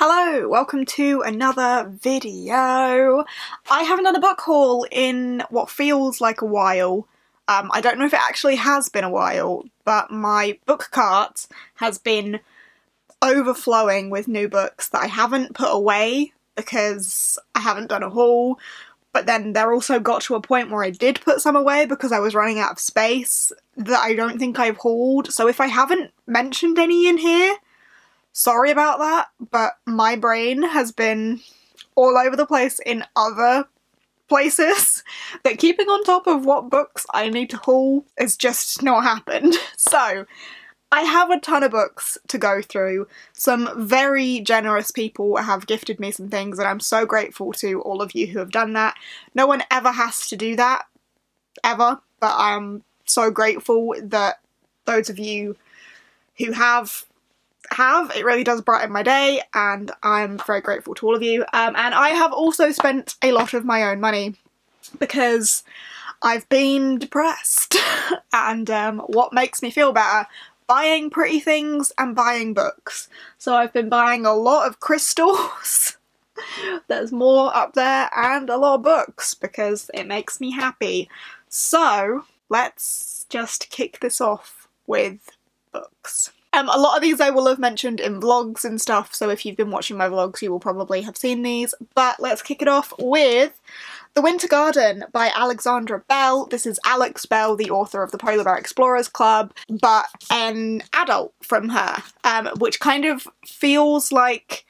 Hello, welcome to another video. I haven't done a book haul in what feels like a while. I don't know if it actually has been a while, but my book cart has been overflowing with new books that I haven't put away because I haven't done a haul, but then there also got to a point where I did put some away because I was running out of space that I don't think I've hauled. So if I haven't mentioned any in here, sorry about that, but my brain has been all over the place in other places that keeping on top of what books I need to haul has just not happened. So I have a ton of books to go through. Some very generous people have gifted me some things and I'm so grateful to all of you who have done that. No one ever has to do that, ever, but I'm so grateful that those of you who have, it really does brighten my day, and I'm very grateful to all of you. And I have also spent a lot of my own money because I've been depressed and what makes me feel better? Buying pretty things and buying books. So I've been buying a lot of crystals, there's more up there, and a lot of books because it makes me happy. So let's just kick this off with books. A lot of these I will have mentioned in vlogs and stuff, so if you've been watching my vlogs you will probably have seen these, but let's kick it off with The Winter Garden by Alexandra Bell. This is Alex Bell, the author of the Polar Bear Explorers Club, but an adult from her, which kind of feels like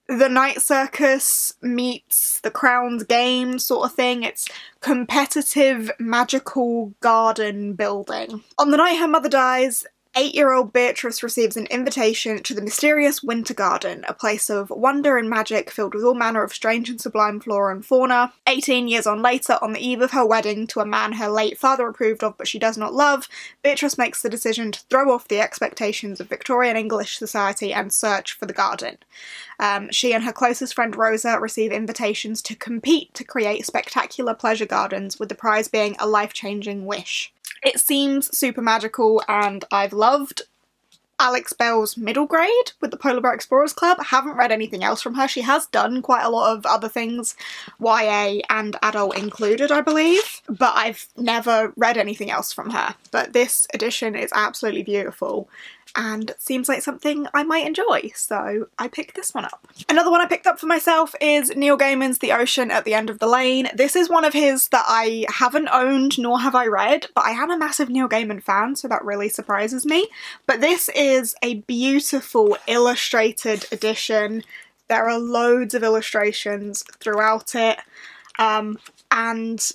the Night Circus meets the Crown's Game sort of thing. It's competitive magical garden building. On the night her mother dies, 8-year-old Beatrice receives an invitation to the mysterious Winter Garden, a place of wonder and magic filled with all manner of strange and sublime flora and fauna. 18 years on later, on the eve of her wedding to a man her late father approved of but she does not love, Beatrice makes the decision to throw off the expectations of Victorian English society and search for the garden. She and her closest friend Rosa receive invitations to compete to create spectacular pleasure gardens, with the prize being a life-changing wish. It seems super magical, and I've loved Alex Bell's middle grade with the Polar Bear Explorers Club. I haven't read anything else from her. She has done quite a lot of other things, YA and adult included, I believe, but I've never read anything else from her. But this edition is absolutely beautiful and seems like something I might enjoy, so I picked this one up. Another one I picked up for myself is Neil Gaiman's The Ocean at the End of the Lane. This is one of his that I haven't owned nor have I read, but I am a massive Neil Gaiman fan, so that really surprises me. But this is a beautiful illustrated edition. There are loads of illustrations throughout it, and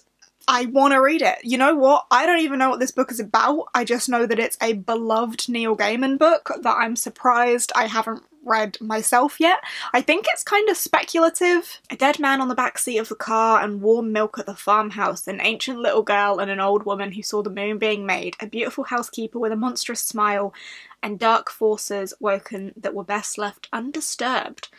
I want to read it. You know what? I don't even know what this book is about. I just know that it's a beloved Neil Gaiman book that I'm surprised I haven't read myself yet. I think it's kind of speculative. A dead man on the back seat of the car and warm milk at the farmhouse, an ancient little girl and an old woman who saw the moon being made, a beautiful housekeeper with a monstrous smile, and dark forces woken that were best left undisturbed.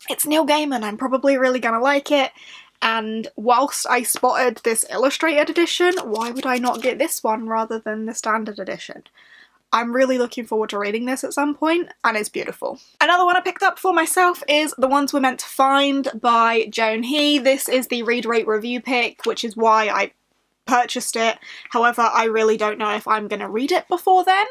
It's Neil Gaiman. I'm probably really gonna like it. And whilst I spotted this illustrated edition, why would I not get this one rather than the standard edition? I'm really looking forward to reading this at some point, and it's beautiful. Another one I picked up for myself is The Ones We're Meant to Find by Joan He. This is the Read Rate Review pick, which is why I purchased it. However, I really don't know if I'm going to read it before then.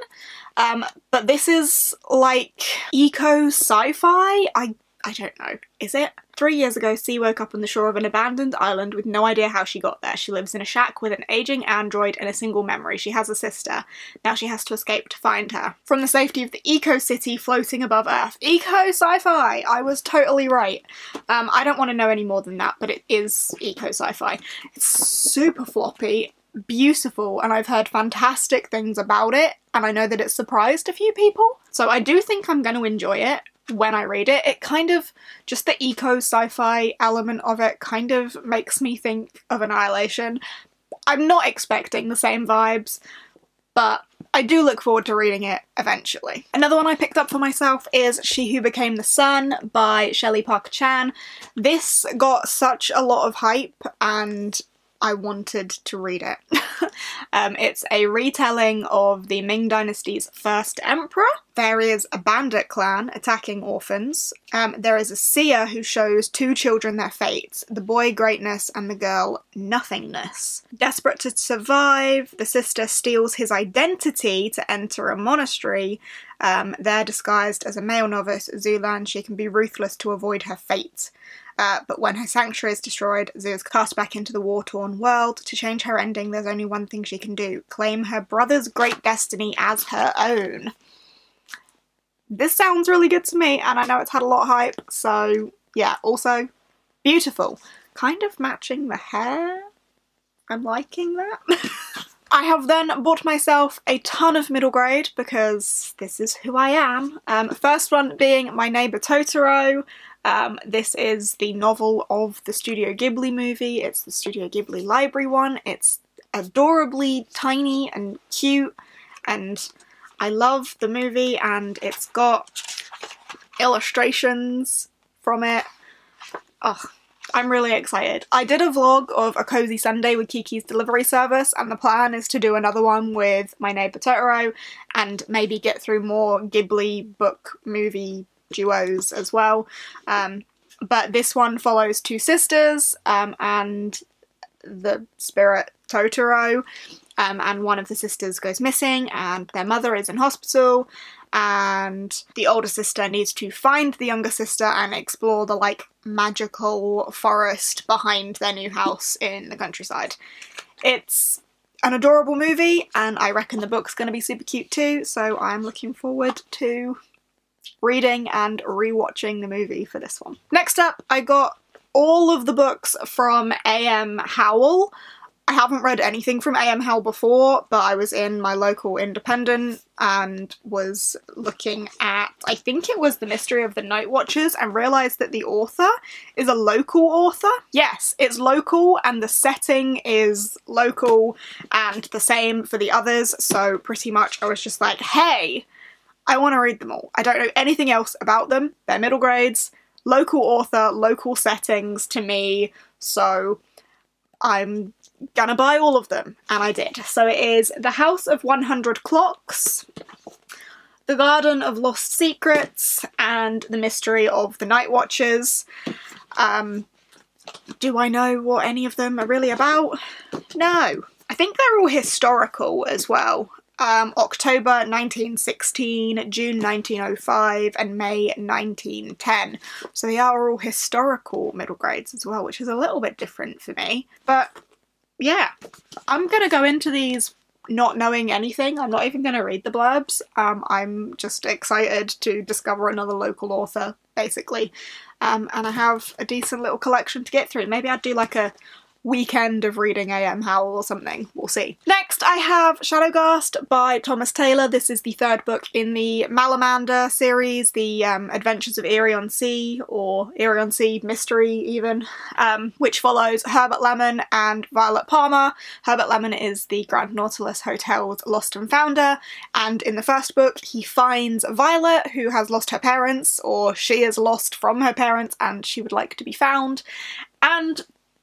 But this is like eco sci-fi? I don't know. Is it? 3 years ago, C woke up on the shore of an abandoned island with no idea how she got there. She lives in a shack with an aging android and a single memory. She has a sister. Now she has to escape to find her. From the safety of the eco-city floating above Earth. Eco-sci-fi! I was totally right. I don't want to know any more than that, but it is eco-sci-fi. It's super floppy, beautiful, and I've heard fantastic things about it, and I know that it's surprised a few people. So I do think I'm going to enjoy it when I read it. It kind of, just the eco-sci-fi element of it kind of makes me think of Annihilation. I'm not expecting the same vibes, but I do look forward to reading it eventually. Another one I picked up for myself is She Who Became the Sun by Shelley Parker Chan. This got such a lot of hype and I wanted to read it. It's a retelling of the Ming Dynasty's first emperor. There is a bandit clan attacking orphans. There is a seer who shows two children their fates, the boy greatness and the girl nothingness. Desperate to survive, the sister steals his identity to enter a monastery. There, disguised as a male novice, Zulan, she can be ruthless to avoid her fate. But when her sanctuary is destroyed, Zu is cast back into the war-torn world. To change her ending, there's only one thing she can do: claim her brother's great destiny as her own. This sounds really good to me, and I know it's had a lot of hype, so yeah. Also, beautiful. Kind of matching the hair. I'm liking that. I have then bought myself a ton of middle grade because this is who I am. First one being My Neighbor Totoro. This is the novel of the Studio Ghibli movie. It's the Studio Ghibli library one. It's adorably tiny and cute, and I love the movie, and it's got illustrations from it. Oh, I'm really excited. I did a vlog of a cozy Sunday with Kiki's Delivery Service, and the plan is to do another one with My Neighbor Totoro and maybe get through more Ghibli book movie duos as well. But this one follows two sisters and the spirit Totoro, and one of the sisters goes missing and their mother is in hospital, and the older sister needs to find the younger sister and explore the like magical forest behind their new house in the countryside. It's an adorable movie, and I reckon the book's going to be super cute too, so I'm looking forward to reading and rewatching the movie for this one. Next up, I got all of the books from A.M. Howell. I haven't read anything from A.M. Howell before, but I was in my local independent and was looking at, I think it was The Mystery of the Night Watchers, and realised that the author is a local author. Yes, it's local, and the setting is local, and the same for the others, so pretty much I was just like, hey, I want to read them all. I don't know anything else about them. They're middle grades, local author, local settings to me, so I'm gonna buy all of them, and I did. So it is The House of 100 Clocks, The Garden of Lost Secrets, and The Mystery of the Night Watchers. Do I know what any of them are really about? No. I think they're all historical as well. October 1916, June 1905, and May 1910. So they are all historical middle grades as well, which is a little bit different for me. But yeah, I'm gonna go into these not knowing anything. I'm not even gonna read the blurbs. I'm just excited to discover another local author, basically. And I have a decent little collection to get through. Maybe I'd do like a weekend of reading A.M. Howell or something. We'll see. Next I have Shadowghast by Thomas Taylor. This is the third book in the Malamander series, the Adventures of Eyrie-on-Sea, or Eyrie-on-Sea Mystery even, which follows Herbert Lemon and Violet Palmer. Herbert Lemon is the Grand Nautilus Hotel's lost and founder, and in the first book he finds Violet, who has lost her parents, or she is lost from her parents and she would like to be found, and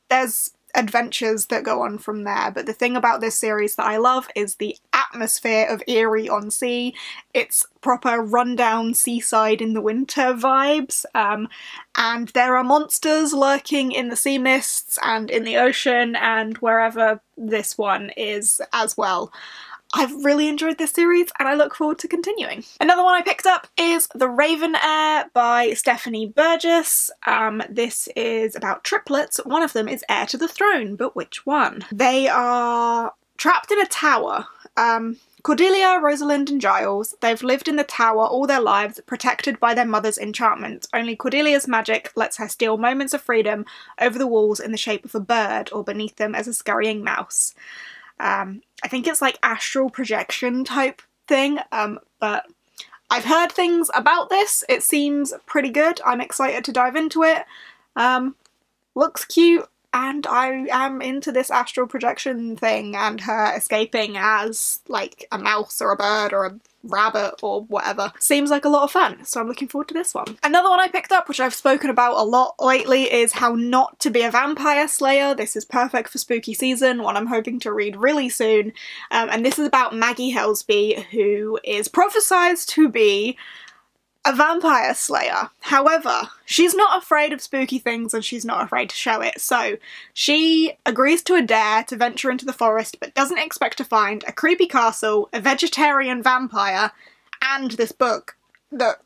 there's adventures that go on from there. But the thing about this series that I love is the atmosphere of Eyrie-on-Sea. It's proper rundown seaside in the winter vibes, and there are monsters lurking in the sea mists and in the ocean and wherever this one is as well. I've really enjoyed this series and I look forward to continuing. Another one I picked up is The Raven Heir by Stephanie Burgess. This is about triplets. One of them is heir to the throne, but which one? They are trapped in a tower. Cordelia, Rosalind and Giles, they've lived in the tower all their lives, protected by their mother's enchantment. Only Cordelia's magic lets her steal moments of freedom over the walls in the shape of a bird, or beneath them as a scurrying mouse. I think it's like astral projection type thing, but I've heard things about this. It seems pretty good. I'm excited to dive into it. Looks cute. and I am into this astral projection thing and her escaping as like a mouse or a bird or a rabbit or whatever. Seems like a lot of fun, so I'm looking forward to this one. Another one I picked up, which I've spoken about a lot lately, is How Not to Be a Vampire Slayer. This is perfect for spooky season, one I'm hoping to read really soon, and this is about Maggie Helsby, who is prophesized to be a vampire slayer. However, she's not afraid of spooky things and she's not afraid to show it, so she agrees to a dare to venture into the forest but doesn't expect to find a creepy castle, a vegetarian vampire, and this book that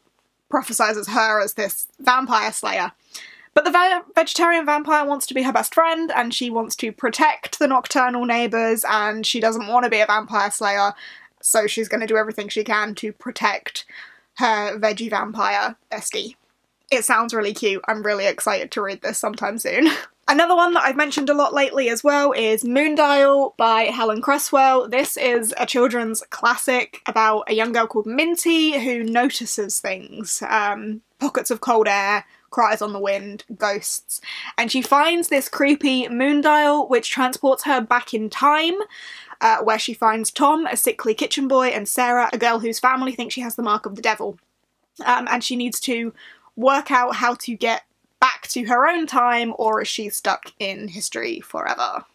prophesizes her as this vampire slayer. But the vegetarian vampire wants to be her best friend and she wants to protect the nocturnal neighbours and she doesn't want to be a vampire slayer, so she's going to do everything she can to protect her veggie vampire bestie. It sounds really cute. I'm really excited to read this sometime soon. Another one that I've mentioned a lot lately as well is Moondial by Helen Cresswell. This is a children's classic about a young girl called Minty who notices things. Pockets of cold air, cries on the wind, ghosts. And she finds this creepy moondial which transports her back in time, where she finds Tom, a sickly kitchen boy, and Sarah, a girl whose family thinks she has the mark of the devil. And she needs to work out how to get back to her own time, or is she stuck in history forever?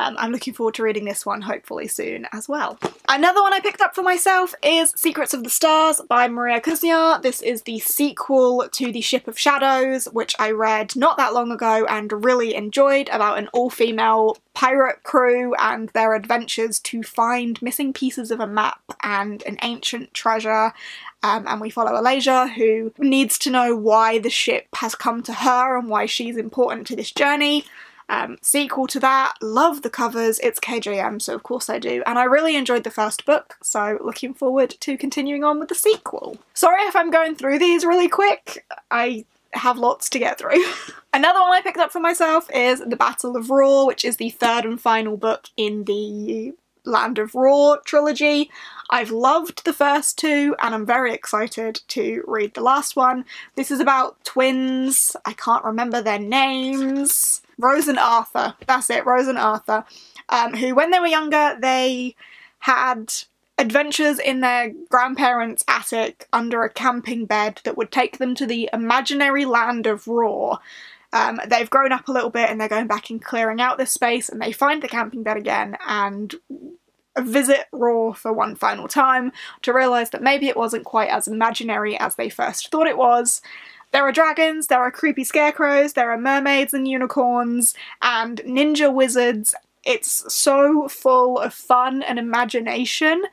I'm looking forward to reading this one hopefully soon as well. Another one I picked up for myself is Secrets of the Stars by Maria Kuzniar. This is the sequel to The Ship of Shadows, which I read not that long ago and really enjoyed, about an all-female pirate crew and their adventures to find missing pieces of a map and an ancient treasure. And we follow Alasia, who needs to know why the ship has come to her and why she's important to this journey. Sequel to that, love the covers, it's KJM, so of course I do, and I really enjoyed the first book, so looking forward to continuing on with the sequel. Sorry if I'm going through these really quick, I have lots to get through. Another one I picked up for myself is The Battle of Raw, which is the third and final book in the Land of Raw trilogy. I've loved the first two and I'm very excited to read the last one. This is about twins, I can't remember their names. Rose and Arthur, that's it, Rose and Arthur, who when they were younger they had adventures in their grandparents' attic under a camping bed that would take them to the imaginary land of Raw. They've grown up a little bit and they're going back and clearing out this space and they find the camping bed again and visit Raw for one final time to realise that maybe it wasn't quite as imaginary as they first thought it was. There are dragons, there are creepy scarecrows, there are mermaids and unicorns, and ninja wizards. It's so full of fun and imagination.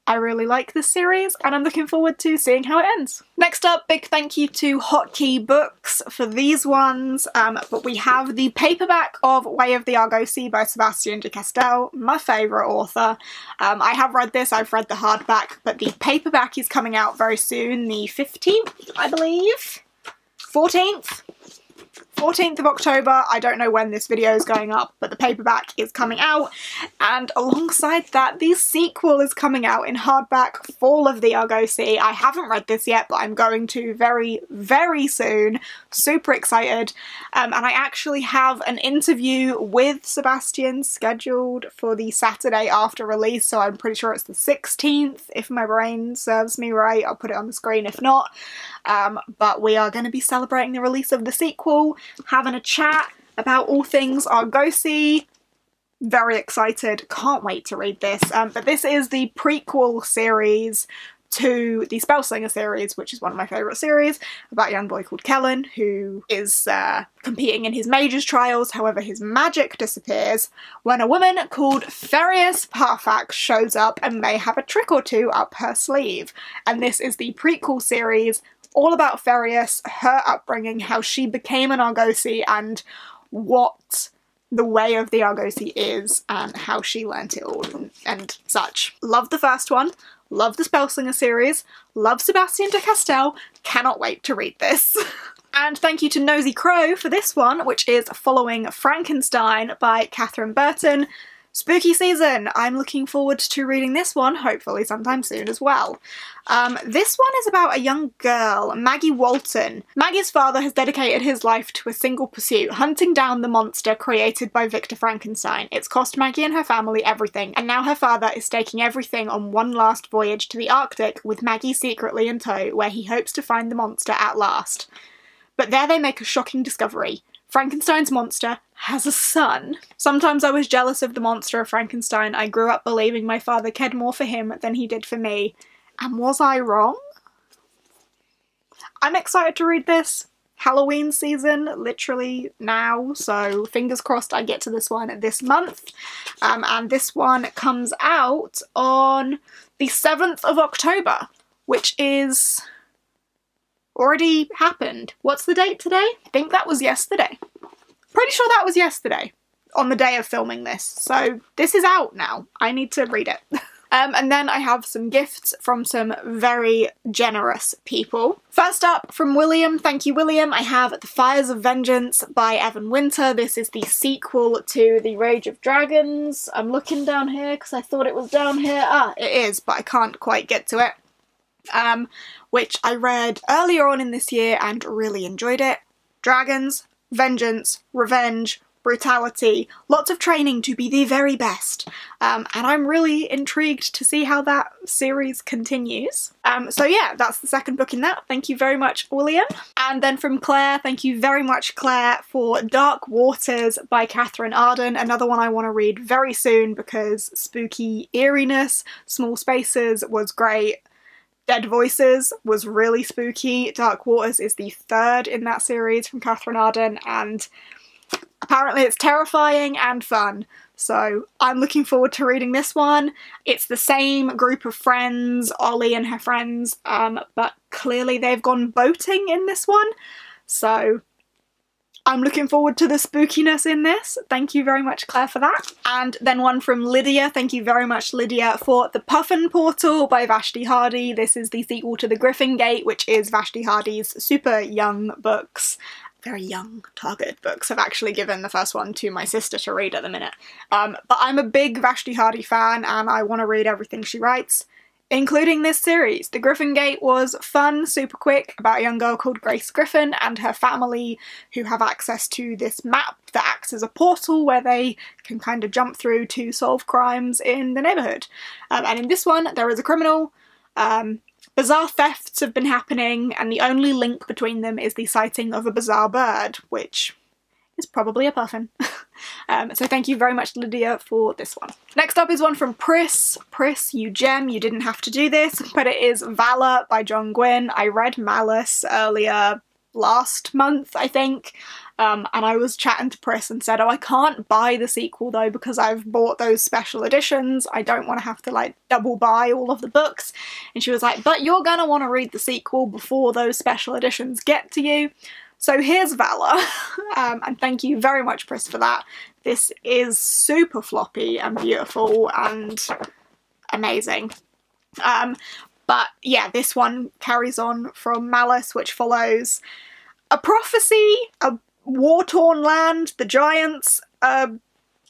I really like this series, and I'm looking forward to seeing how it ends. Next up, big thank you to Hotkey Books for these ones, but we have the paperback of Way of the Argosy by Sebastian de Castell, my favourite author. I have read this, I've read the hardback, but the paperback is coming out very soon, the 15th, I believe? 14th of October. I don't know when this video is going up, but the paperback is coming out, and alongside that the sequel is coming out in hardback, Fall of the Argosy. I haven't read this yet, but I'm going to very, very soon. Super excited. And I actually have an interview with Sebastian scheduled for the Saturday after release, so I'm pretty sure it's the 16th, if my brain serves me right. I'll put it on the screen if not. But we are going to be celebrating the release of the sequel, having a chat about all things Argosy. Very excited, can't wait to read this. But this is the prequel series to the Spellslinger series, which is one of my favourite series, about a young boy called Kellen who is competing in his mage's trials. However, his magic disappears when a woman called Ferius Parfax shows up and may have a trick or two up her sleeve. And this is the prequel series, all about Ferius, her upbringing, how she became an Argosy, and what the way of the Argosy is, and how she learnt it all, and such. Love the first one, love the Spellslinger series, love Sebastian de Castell, cannot wait to read this. And thank you to Nosy Crow for this one, which is Following Frankenstein by Catherine Burton. Spooky season! I'm looking forward to reading this one, hopefully sometime soon as well. This one is about a young girl, Maggie Walton. Maggie's father has dedicated his life to a single pursuit, hunting down the monster created by Victor Frankenstein. It's cost Maggie and her family everything, and now her father is staking everything on one last voyage to the Arctic with Maggie secretly in tow, where he hopes to find the monster at last. But there they make a shocking discovery. Frankenstein's monster has a son. Sometimes I was jealous of the monster of Frankenstein. I grew up believing my father cared more for him than he did for me. And was I wrong? I'm excited to read this. Halloween season, literally now, so fingers crossed I get to this one this month. And this one comes out on the 7th of October, which is already happened. What's the date today? I think that was yesterday. Pretty sure that was yesterday, on the day of filming this. So this is out now. I need to read it. And then I have some gifts from some very generous people. First up, from William, thank you William, I have The Fires of Vengeance by Evan Winter. This is the sequel to The Rage of Dragons. I'm looking down here because I thought it was down here. Ah, it is, but I can't quite get to it. Which I read earlier on in this year and really enjoyed it. Dragons, vengeance, revenge, brutality, lots of training to be the very best. And I'm really intrigued to see how that series continues. So yeah, that's the second book in that. Thank you very much, William. And then from Claire, thank you very much, Claire, for Dark Waters by Catherine Arden. Another one I want to read very soon because spooky eeriness, small spaces was great. Dead Voices was really spooky. Dark Waters is the third in that series from Catherine Arden, and apparently it's terrifying and fun. So I'm looking forward to reading this one. It's the same group of friends, Ollie and her friends, but clearly they've gone boating in this one. So I'm looking forward to the spookiness in this. Thank you very much, Claire, for that. And then one from Lydia. Thank you very much, Lydia, for The Puffin Portal by Vashti Hardy. This is the sequel to The Griffin Gate, which is Vashti Hardy's super young books. Very young, targeted books. I've actually given the first one to my sister to read at the minute. But I'm a big Vashti Hardy fan and I want to read everything she writes, including this series. The Griffin Gate was fun, super quick, about a young girl called Grace Griffin and her family who have access to this map that acts as a portal where they can kind of jump through to solve crimes in the neighbourhood. And in this one, there is a criminal. Bizarre thefts have been happening, and the only link between them is the sighting of a bizarre bird, which is probably a puffin. So thank you very much, Lydia, for this one. Next up is one from Pris. Pris, you gem, you didn't have to do this, but it is Valor by John Gwynne. I read Malice earlier last month, I think, and I was chatting to Pris and said, oh, I can't buy the sequel though because I've bought those special editions. I don't want to have to like double buy all of the books. And she was like, but you're gonna want to read the sequel before those special editions get to you. So here's Valor, and thank you very much, Pris, for that. This is super floppy and beautiful and amazing. But yeah, this one carries on from Malice, which follows a prophecy, a war-torn land, the giants are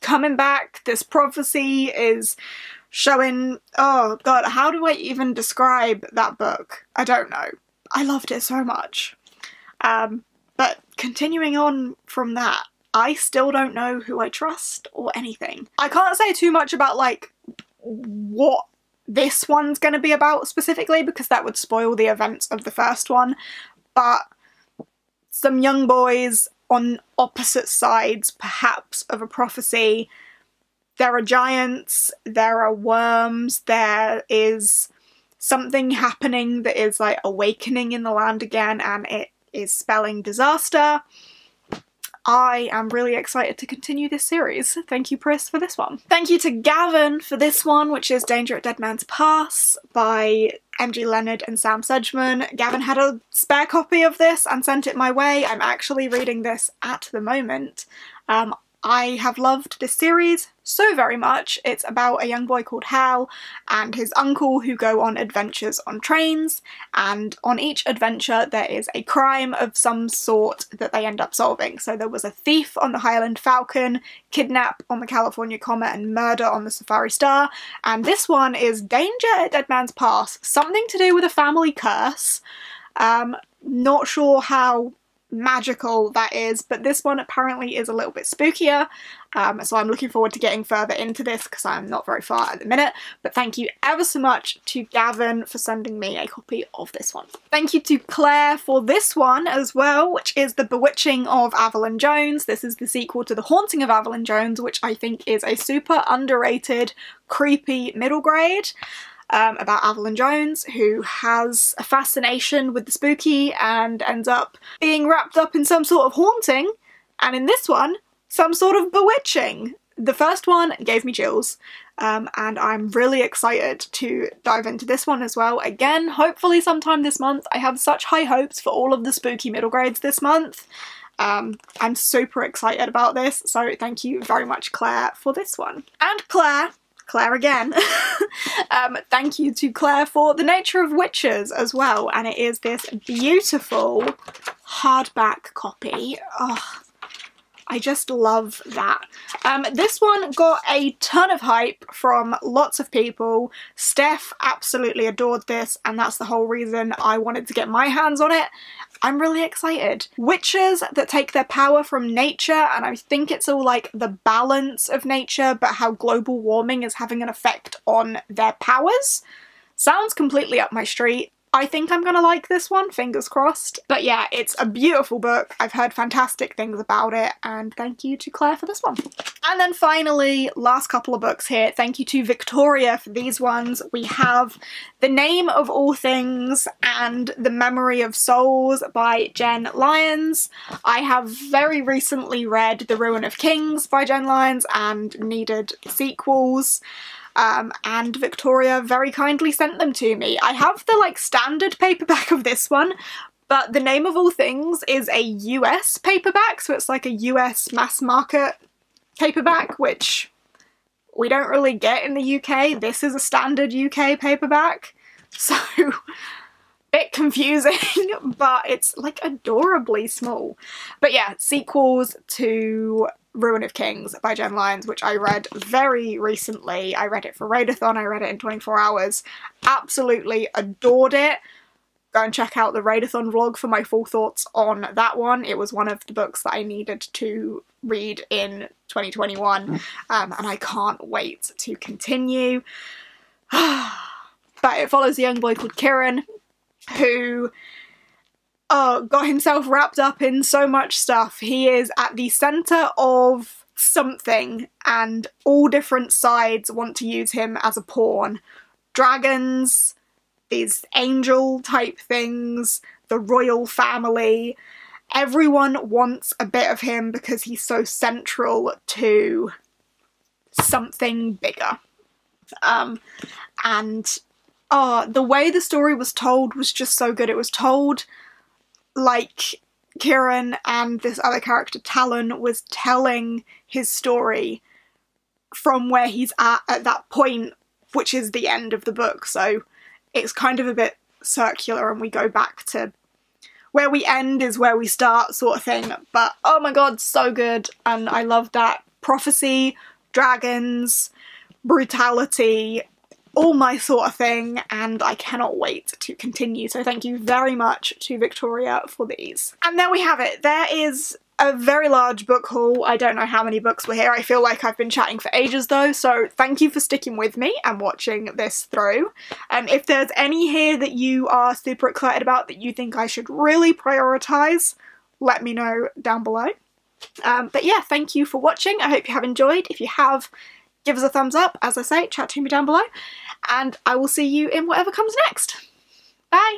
coming back. This prophecy is showing, oh god, how do I even describe that book? I don't know. I loved it so much. But continuing on from that, I still don't know who I trust or anything. I can't say too much about like what this one's going to be about specifically because that would spoil the events of the first one, but some young boys on opposite sides perhaps of a prophecy. There are giants, there are worms, there is something happening that is like awakening in the land again, and it is spelling disaster. I am really excited to continue this series. Thank you, Pris, for this one. Thank you to Gavin for this one, which is Danger at Dead Man's Pass by MG Leonard and Sam Sedgman. Gavin had a spare copy of this and sent it my way. I'm actually reading this at the moment. I have loved this series so very much. It's about a young boy called Howell and his uncle who go on adventures on trains, and on each adventure there is a crime of some sort that they end up solving. So there was a thief on the Highland Falcon, kidnap on the California Comet, and murder on the Safari Star, and this one is danger at Dead Man's Pass. Something to do with a family curse. Not sure how magical that is, but this one apparently is a little bit spookier, so I'm looking forward to getting further into this because I'm not very far at the minute. But thank you ever so much to Gavin for sending me a copy of this one. Thank you to Claire for this one as well, which is The Bewitching of Evelyn Jones. This is the sequel to The Haunting of Evelyn Jones, which I think is a super underrated, creepy middle grade. About Evelyn Jones, who has a fascination with the spooky and ends up being wrapped up in some sort of haunting, and in this one, some sort of bewitching. The first one gave me chills, and I'm really excited to dive into this one as well. Again, hopefully sometime this month. I have such high hopes for all of the spooky middle grades this month. I'm super excited about this, so thank you very much, Claire, for this one. And Claire again. Thank you to Claire for The Nature of Witches as well, and it is this beautiful hardback copy. Oh, I just love that. This one got a ton of hype from lots of people. Steph absolutely adored this, and that's the whole reason I wanted to get my hands on it. I'm really excited. Witches that take their power from nature, and I think it's all like the balance of nature, but how global warming is having an effect on their powers. Sounds completely up my street. I think I'm gonna like this one, fingers crossed. But yeah, it's a beautiful book. I've heard fantastic things about it, and thank you to Claire for this one. And then finally, last couple of books here. Thank you to Victoria for these ones. We have The Name of All Things and The Memory of Souls by Jen Lyons. I have very recently read The Ruin of Kings by Jen Lyons and needed sequels. And Victoria very kindly sent them to me. I have the like standard paperback of this one, but The Name of All Things is a US paperback, so it's like a US mass market paperback, which we don't really get in the UK. This is a standard UK paperback, so bit confusing, but it's like adorably small. But yeah, sequels to Ruin of Kings by Jen Lyons, which I read very recently. I read it for Readathon, I read it in 24 hours. Absolutely adored it. Go and check out the Readathon vlog for my full thoughts on that one. It was one of the books that I needed to read in 2021, and I can't wait to continue. But it follows a young boy called Kieran, who got himself wrapped up in so much stuff. He is at the centre of something, and all different sides want to use him as a pawn. Dragons, these angel type things, the royal family. Everyone wants a bit of him because he's so central to something bigger. The way the story was told was just so good. It was told like Kieran and this other character, Talon, was telling his story from where he's at that point, which is the end of the book. So it's kind of a bit circular and we go back to where we end is where we start sort of thing. But oh my god, so good. And I love that. Prophecy, dragons, brutality, all my sort of thing, and I cannot wait to continue. So thank you very much to Victoria for these. And there we have it. There is a very large book haul. I don't know how many books were here. I feel like I've been chatting for ages though, so thank you for sticking with me and watching this through. If there's any here that you are super excited about that you think I should really prioritise, let me know down below. But yeah, thank you for watching. I hope you have enjoyed. If you have, give us a thumbs up. As I say, chat to me down below, and I will see you in whatever comes next. Bye!